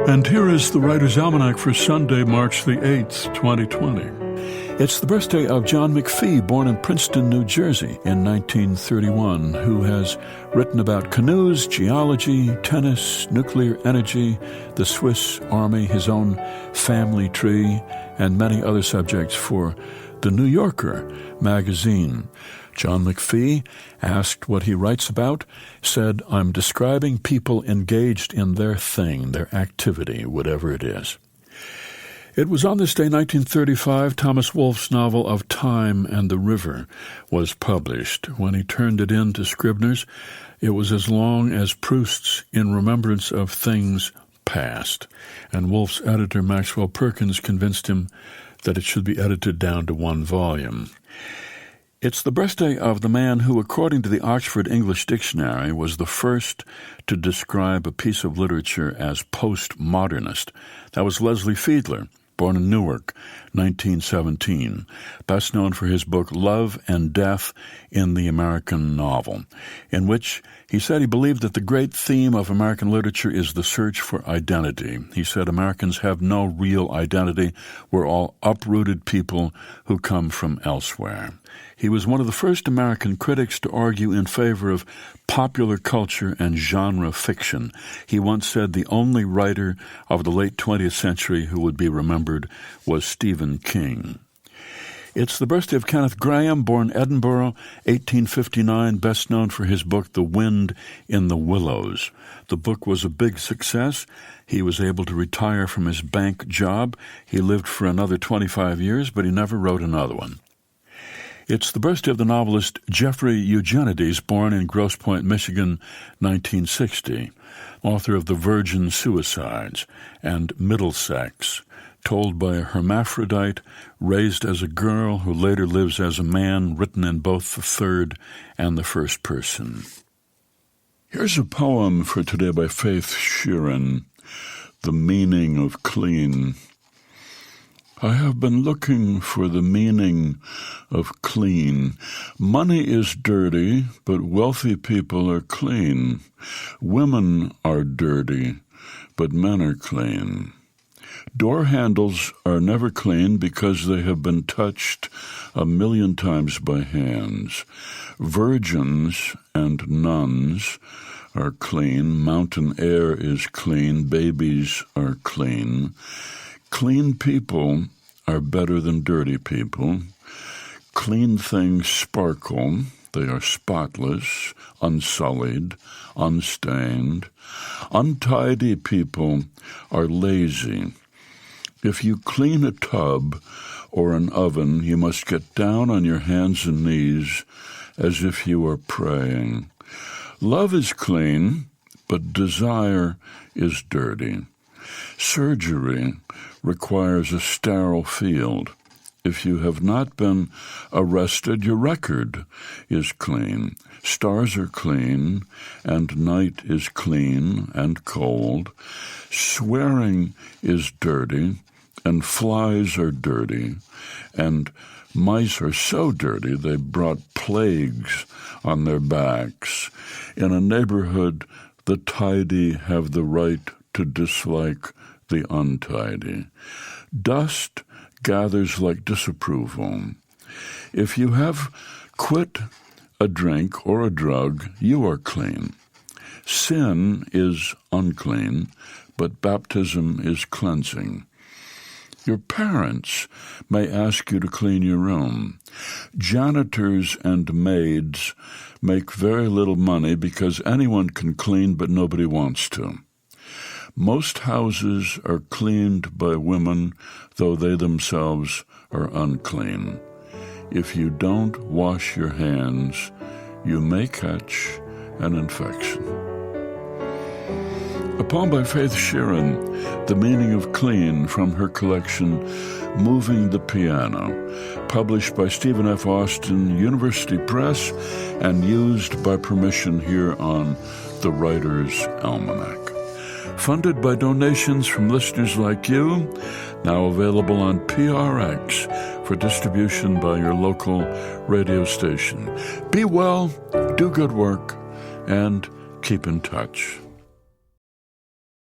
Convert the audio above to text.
And here is the Writer's Almanac for Sunday, March the 8th, 2020. It's the birthday of John Mcphee, born in Princeton, New Jersey in 1931, who has written about canoes, geology, tennis, nuclear energy, the Swiss Army, his own family tree, and many other subjects for The New Yorker magazine. John Mcphee, asked what he writes about, said, "I'm describing people engaged in their thing, their activity, whatever it is." It was on this day, 1935, Thomas Wolfe's novel of Time and the River was published. When he turned it in to Scribner's, it was as long as Proust's In Remembrance of Things Past, and Wolfe's editor, Maxwell Perkins, convinced him that it should be edited down to one volume. It's the birthday of the man who, according to the Oxford English Dictionary, was the first to describe a piece of literature as postmodernist. That was Leslie Fiedler, born in Newark, 1917, best known for his book Love and Death in the American Novel, in which he said he believed that the great theme of American literature is the search for identity. He said Americans have no real identity. We're all uprooted people who come from elsewhere. He was one of the first American critics to argue in favor of popular culture and genre fiction. He once said the only writer of the late 20th century who would be remembered was Stephen King. It's the birthday of Kenneth Grahame, born Edinburgh, 1859, best known for his book The Wind in the Willows. The book was a big success. He was able to retire from his bank job. He lived for another 25 years, but he never wrote another one. It's the birthday of the novelist Jeffery Eugenides, born in Grosse Pointe, Michigan, 1960, author of The Virgin Suicides and Middlesex, told by a hermaphrodite, raised as a girl who later lives as a man, written in both the third and the first person. Here's a poem for today by Faith Sheeran, The Meaning of Clean. I have been looking for the meaning of clean. Money is dirty, but wealthy people are clean. Women are dirty, but men are clean. Door handles are never clean because they have been touched 1,000,000 times by hands. Virgins and nuns are clean. Mountain air is clean. Babies are clean. Clean people are better than dirty people. Clean things sparkle. They are spotless, unsullied, unstained. Untidy people are lazy. If you clean a tub or an oven, you must get down on your hands and knees as if you were praying. Love is clean, but desire is dirty. Surgery requires a sterile field. If you have not been arrested, your record is clean. Stars are clean, and night is clean and cold. Swearing is dirty, and flies are dirty, and mice are so dirty they brought plagues on their backs. In a neighborhood, the tidy have the right to dislike the untidy. Dust gathers like disapproval. If you have quit a drink or a drug, you are clean. Sin is unclean, but baptism is cleansing. Your parents may ask you to clean your room. Janitors and maids make very little money because anyone can clean, but nobody wants to. Most houses are cleaned by women, though they themselves are unclean. If you don't wash your hands, you may catch an infection. A poem by Faith Sheeran, The Meaning of Clean, from her collection Moving the Piano, published by Stephen F. Austin University Press and used by permission here on the Writer's Almanac. Funded by donations from listeners like you, now available on PRX for distribution by your local radio station. Be well, do good work, and keep in touch.